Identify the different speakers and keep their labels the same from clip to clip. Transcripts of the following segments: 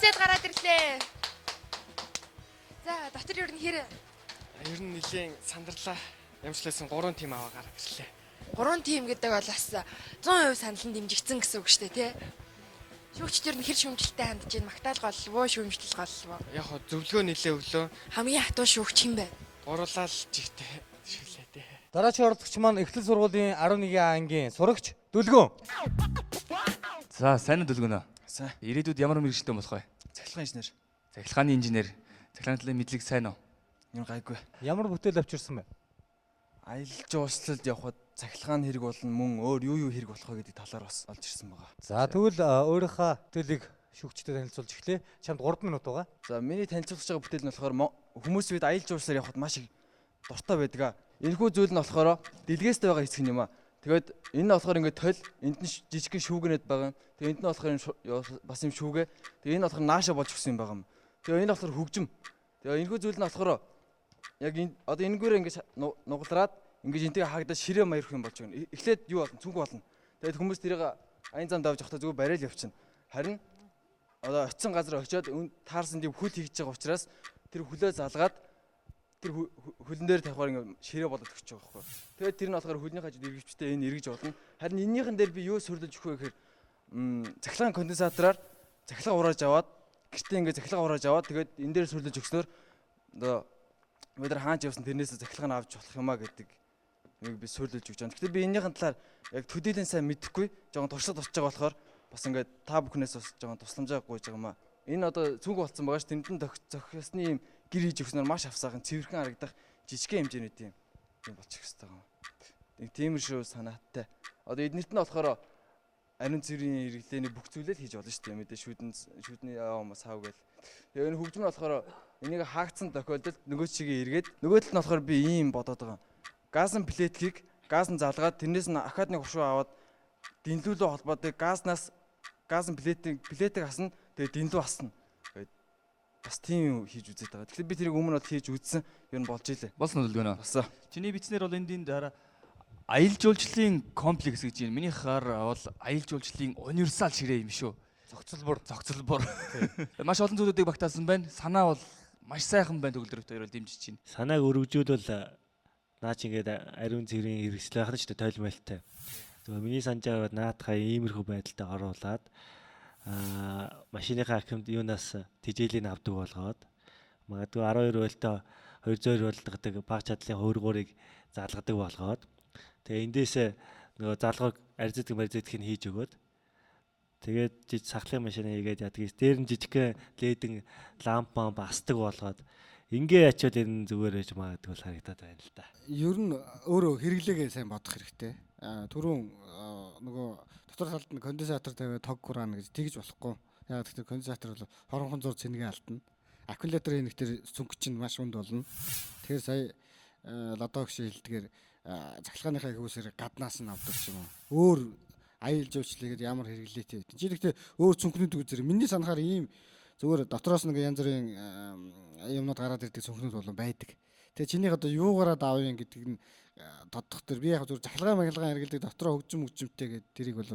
Speaker 1: тэнцээд гараад ирлээ. За, доктор ер нь хэр?
Speaker 2: Ер нь нэлийн сандарлаа. Ямжлаасан 3 тим аваа гараад ирлээ.
Speaker 1: 3 тим гэдэг бол бас 100% саналанд дэмжигдсэн гэсэн үг шүү дээ, тий? Шүүгчд ер нь хэр шүүмжлэлтэй хандж байна? Магтаал голлоо, шүүмжлэл голлоо.
Speaker 2: Яг хоо зөвлөгөө нэлээ өглөө.
Speaker 1: Хамгийн хатуу шүүгч юм бэ?
Speaker 2: Гурлал жигтэй шүлээ дээ.
Speaker 3: Дараагийн оролцогч маань Эхлэл сургуулийн 11 ангийн сурагч Дүлгүн.
Speaker 4: За, сайн уу Дүлгүн?
Speaker 5: Сайн.
Speaker 4: Ирээдүйд ямар мэргэжилтэй болох вэ?
Speaker 5: Цахилгаан инженер.
Speaker 4: Цахилгааны инженер. Цахилгааны талын мэдлэг сайн уу?
Speaker 5: Юм гайгүй.
Speaker 3: Ямар бүтээл авчирсан бэ?
Speaker 5: Аялал жуулчлалд явхад цахилгаан хэрэг болно мөн өөр юу хэрэг болох вэ гэдэг талаар бас олж ирсэн байгаа.
Speaker 3: За тэгвэл өөрийнхөө бүтээлийг шүүгчдэд танилцуулж эхлэе. Чамд 3 минут байгаа.
Speaker 5: За миний танилцуулж байгаа бүтээл нь болохоор хүмүүс бид аялал жуулчлалаар явхад маш их дуртай байдаг. Энэхүү зүйл нь болохоор дэлгээстэй байгаа хэсэг юм аа. Тэгээд энэ нь болохоор ингээд тойл, энд нь жижигхэн шүүгэнэд байгаа. Тэгээд энд нь болохоор бас юм шүүгээ. Тэгээд энэ болохоор нааша болж өгсөн юм байгаа юм. Тэгээд энэ болохоор хөгжим. Тэгээд энэхүү зүйл нь болохоор яг одоо энэгээр ингэж нугалраад ингэж энтэйг хаагдаад ширээ маярх юм болж байна. Эхлээд юу болно? Цүнх болно. Тэгээд хүмүүс тэрийг аян зам давж явахдаа зүгээр барайл явчихна. Харин одоо очисон газар очиод таарсан тийм хүл хийж байгаа учраас тэр хүлээ залгаад тэр хөлн дээр тавихаар ингэ ширээ болоод өгч байгаа байхгүй. Тэгээд тэр нь болохоор хөлний хажууд эргэвчтэй энэ эргэж болно. Харин энэнийхэн дээр би юу сөрдөлж өгөх вэ гэхээр цахилгаан конденсатораар цахилгаан урааж аваад гэртээ ингэ цахилгаан урааж аваад тэгээд энэ дээр сөрдөлж өгснөөр одоо бид нар хаач явсан тэрнээс цахилгаан авч болох юмаа гэдэг нэг би сөрдөлж өгч байгаа. Гэхдээ би энэнийхэн талаар яг төдийлэн сайн мэдэхгүй жоохон туршилт очиж байгаа болохоор бас ингэ та бүхнээс бас жоохон тусламжаа гуйж байгаа юм аа. Энэ одоо цүнх болцсон байгаа ш тэмдэн зохиосны юм гэр хийж өгснөөр маш авсаахан цэвэрхэн харагдах жижигхэн хэмжээний тийм болчих хэвээр байгаа. Нэг тиймэр шүү санаатай. Одоо эднэрт нь болохоор ариун цэврийн хэрэглээний бүх зүйлээ л хийж болно шүү дээ. Мэдээ шүдний сав гээл. Тэгээ энэ хөгжим нь болохоор энийг хаагдсан тохиолдолд нөгөө чигээ эргээд нөгөө талд нь болохоор би ийм бодоод байгаа. Газын плеткийг газан залгаад тэрнээс нь ахаад нэг хуршуу аваад дэнлүүлээ холбоотой газын плетийг хасна. Тэгээ дэнлүү хасна. Бас тийм юм хийж үзээд байгаа. Тэгэхээр би тэрийг өмнө бол хийж үзсэн. Юу н болж илээ.
Speaker 4: Болсон уу Дүлгүн?
Speaker 5: Болсон.
Speaker 4: Чиний бичснээр бол энэ дараа аялал жуулчлалын комплекс гэж юм. Миний хараар бол аялал жуулчлалын универсал ширээ юм шүү. Зохицолбор. Маш олон зүйлүүдийг багтаасан байна. Санаа бол маш сайхан байна төгөлдрөвт хоёр бол дэмжиж байна.
Speaker 6: Санааг өргөжүүлвэл наач ингээд ариун цэврийн хэрэгслээ хана ч тойлмойлтой. Зүгээр миний санджаа наадхаа иймэрхүү байдалтай оруулаад машиныхаа акимд юунаас тижээлийн авдаг болгоод магадгүй 12 вольтой 200 вольтдаг баг чадлын хөргөөрийг залгадаг болгоод тэгээ эндээс нөгөө залгыг арзэдг хийж өгөөд тэгээд сахлын машины хийгээд ядгийг дээр нь жижигхэн ледэн ламп бастаг болгоод ингээ ячвал энэ зүгээр ээж магадгүй харагдаад байна л да.
Speaker 7: Ер нь өөрөө хэрэглээгээ сайн бодох хэрэгтэй. Түрүүн нөгөө дотор талд нь конденсатор тавиад тог хураана гэж тэгж болохгүй. Яг тэгэхээр конденсатор бол хоронхон зур цэнгээ алдна. Аккумуляторын нэгтэр цүнх чинь маш хүнд болно. Тэгэхээр сая лодоо гişи хэлдгээр цахилгааныхаа хөөсөр гаднаас нь авдаг ч юм уу. Өөр аялал жуулчлалыг ямар хэрэглээтэй вэ? Жишээлбэл өөр цүнхнүүд үзэр миний санахаар ийм зүгээр дотроос нэг янз бүрийн юмнууд гараад ирдэг цүнхнүүд болон байдаг. Тэгээ чинийх одоо юугаараа давъя гэдэг нь тоддох төр би яг зүгээр захилгаан хэрэгэлдэг дотроо хөгжимтэй гэдэг тэрийг бол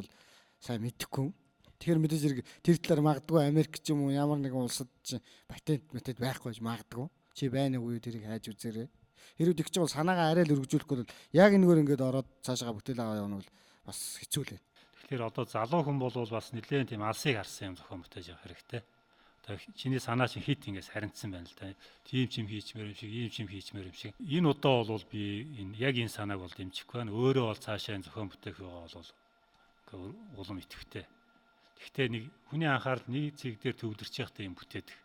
Speaker 7: сайн мэдэхгүй. Тэгэхээр мэдээж зэрэг тэр талаар магадгүй Америк ч юм уу ямар нэгэн улсад чинь патент байхгүй гэж магадгүй. Чи байна уу тэрийг хайж үзээрэй. Хэрвээ тэгчих бол санаагаа арай л өргөжүүлэхгүй бол яг энэгээр ингээд ороод цаашаа бүтээл аваа явна бол бас хэцүү л.
Speaker 8: Тэгэхээр одоо залуу хүн бол бас нэлээд тийм алсыг харсан юм зохион бүтээж явах хэрэгтэй. Одоо чиний санаа чинь хит ингээс харилцсан байна л да. Тийм ч юм хийчмээр юм шиг, ийм ч юм хийчмээр юм шиг. Энэ удаа бол би яг энэ санааг бол дэмжихгүй байна. Өөрөө бол цаашаа энэ зохион бүтээх байгаа бол улам итгэвтэй. Гэхдээ нэг хүний анхаарал нэг цэг дээр төвлөрч явахдаа юм бүтээдэг.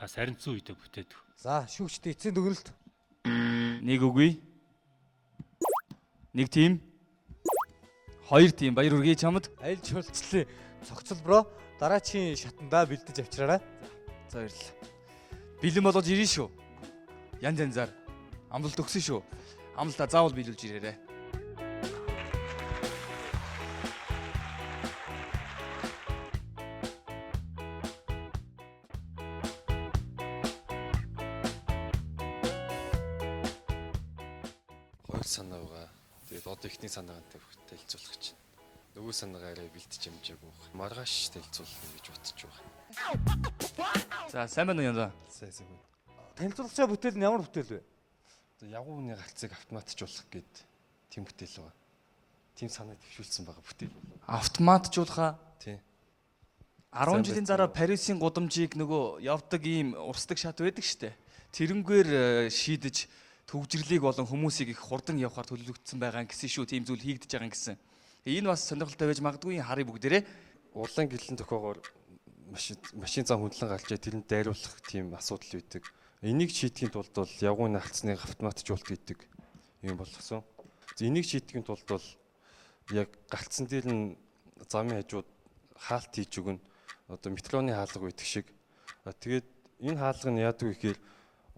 Speaker 8: Саринцсан үедээ бүтээдэг.
Speaker 3: За шүүгчдийн эцсийн дүгнэлт.
Speaker 4: Нэг үгүй. Нэг тим. Хоёр тим баяр хүргэе чамд.
Speaker 3: Аялал жуулчлалын цогцлбороо дараачийн шатандаа бэлдэж авчираарай.
Speaker 4: За баярлалаа. Бэлэн болгож ирнэ шүү. Янзаар амлалт өгсөн шүү. Амлалтаа заавал биелүүлж ирээрэй.
Speaker 2: Хоёр санаа байгаа. Тэгээд одоо ихний санаагантай хэлцүүлэх гэж байна. Нөгөө санаагаараа бэлтэж амжаагүй. Маргааш танилцуулна гэж бодож байгаа.
Speaker 4: За сайн байна уу Янда?
Speaker 2: Сайн.
Speaker 3: Танилцуулах цаа бүтээл нь ямар бүтээл вэ?
Speaker 2: Ягуу хүний галцыг автоматжуулах гээд тийм бүтээл байгаа. Тийм санаа дэвшүүлсэн байгаа бүтээл.
Speaker 4: Автоматжуулахаа
Speaker 2: Тий.
Speaker 4: 10 жилийн дараа Парисын гудамжийг нөгөө явдаг ийм урсдаг шат байдаг штэ. Тэрнгээр шийдэж төвжирлийг болон хүмүүсийг их хурдан явахаар төлөвлөгдсөн байгаа гэсэн шүү. Тийм зүйл хийгдэж байгаа гэсэн. Энэ бас сонирхолтой байж магадгүй харъя бүгдээрээ.
Speaker 2: Улаан гэлэн тохиогоор машин зам хөндлөн галжээ тэрэнд дайруулах тийм асуудал үүдэг. Энийг шийдэхийн тулд бол ягууны алдсныг автоматжуулалт гэдэг юм болгосон. Энийг шийдэхийн тулд бол яг галцсан дээр нь замын хажууд хаалт хийж өгнө. Одоо метроны хаалга байдаг шиг. Тэгээд энэ хаалга нь яадаг вэ гэхээр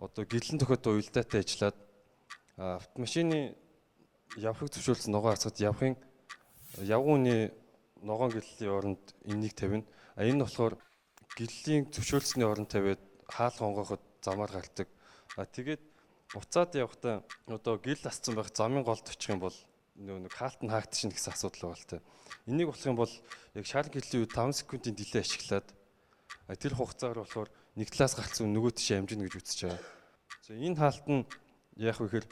Speaker 2: одоо гэлэн тохиотой уялдаатай ажиллаад автомашины явахыг зөвшөөрсөн ногоо хасгад явахын ягууны ногоон гэллийн оронд энийг тавина. Энэ нь болохоор гэллийн зөвшөөрсөний оронд тавиад хаалга хонгоход замаар гардаг. Тэгээд буцаад явахдаа одоо гэл асцсан байх замын голд очих юм бол нэг хаалт нь хаагдчихна гэсэн асуудал байгаа л та. Энийг болох юм бол яг шар гэллийн үед 5 секундын дилей ашиглаад тэр хугацаагаар болохоор нэг талаас галцсан нөгөө тишээ амжина гэж үзэж байгаа. Энэ хаалт нь яах вэ гэхээр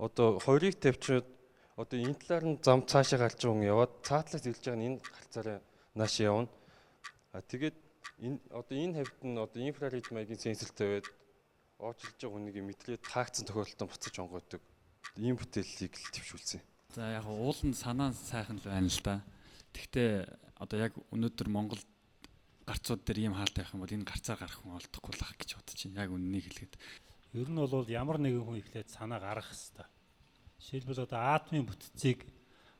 Speaker 2: одоо хоёрыг тавьчихад одоо энэ талаар нь зам цаашаа гарч байгаа хүн яваад цаатлаас ирж байгаа нь энэ галцаараа нааш явна. Тэгээд энэ хавьд нь одоо инфраред маягийн сенсор тавиад оочлж байгаа хүнийг мэдрээд таагдсан тохиолдолд буцаж онгойдог. Ийм бүтээллийг л төвшүүлсэн.
Speaker 9: За яг ууланд санаа сайхан л байна л да. Гэхдээ одоо яг өнөөдөр Монгол гарцууд дээр ийм хаалт байх юм бол энэ гарцаар гарах хүн олдохгүй л ах гэж бодож байна. Яг үннийг хэлгээд.
Speaker 8: Ер нь бол ямар нэгэн хүн ихлээд санаа гаргах хэвээр. Жишээлбэл одоо атомын бүтцийг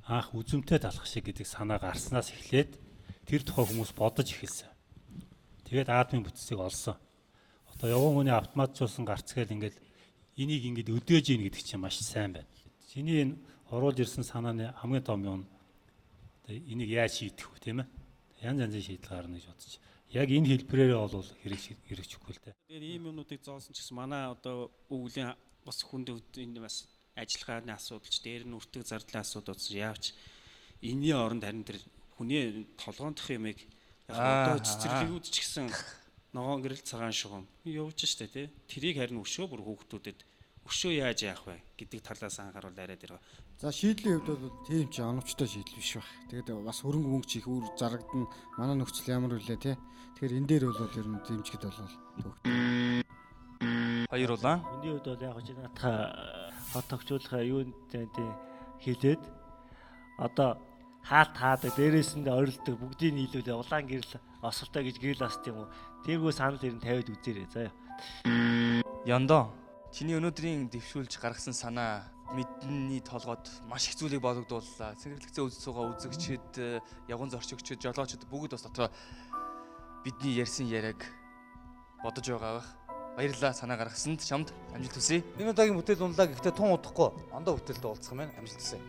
Speaker 8: анх үзүмтэй талах шиг гэдэг санаа гарснаас эхлээд тэр тухай хүмүүс бодож эхэлсэн. Тэгээд атомын бүтцийг олсон. Одоо явган хүний автоматжуулсан гарцгээл ингээд энийг ингээд өдөөж ийн гэдэг чинь маш сайн байна. Чиний энэ оруулж ирсэн санааны хамгийн том юм одоо энийг яаж шийдэх вэ, тийм ээ? Янз янзын шийдэл гарна гэж бодож. Яг энэ хэлбэрээрээ бол хэрэгжихгүй л дээ.
Speaker 10: Тэгэхээр ийм юмнуудыг зоосон ч гэсэн манай одоо өвлийн бас хүнд энэ бас ажиллагааны асуудал ч дээр нь үртэг зардлын асуудал ч яавч энэний оронд харин тэр хүний толгоон дэх юмыг яг одоо цэцэрлэгүүд ч гэсэн ногоон гэрэл цагаан шугам явж штэ тий. Тэрийг харин өшөө бүр хүүхдүүдэд өшөө яаж яах вэ гэдэг талаас анхааруул арай дээр.
Speaker 7: За шийдлийн хувьд бол тийм ч оновчтой шийдэл биш байх. Тэгээд бас хөрөнгө мөнгө их үр зарагдана. Манай нөхцөл ямар вүлээ тий. Тэгэхээр энэ дээр бол ер нь дэмжихэд бол төгтөө.
Speaker 4: Хоёр улаан.
Speaker 6: Миний хувьд бол яг ч наатах хот тогтжуулах юунд хийлээд одоо хаалт хаадаг дээрээс нь орилдог бүгдийг нийлүүлээ улаан гэрэл осолтой гэж гэрэл аст юм уу. Тэргүү санал ирэн тавиад үзээрэй заяа.
Speaker 4: Яндаа. Чиний өнөөдрийн дэвшүүлж гаргасан санаа мэдний толгойд маш их зүйлийг бодогдууллаа. Цэнгэрлэгцээ үзэж байгаа үзэгчид, ягуун зорчигчид, жолоочид бүгд бас дотроо бидний ярьсан яриаг бодож байгаа бах. Баярлалаа санаа гаргасанд чамд амжилт хүсье.
Speaker 3: Энэ удаагийн бүтээл унлаа гэхдээ тун удахгүй ондоо бүтээлд уулзах юм байна. Амжилт хүсье.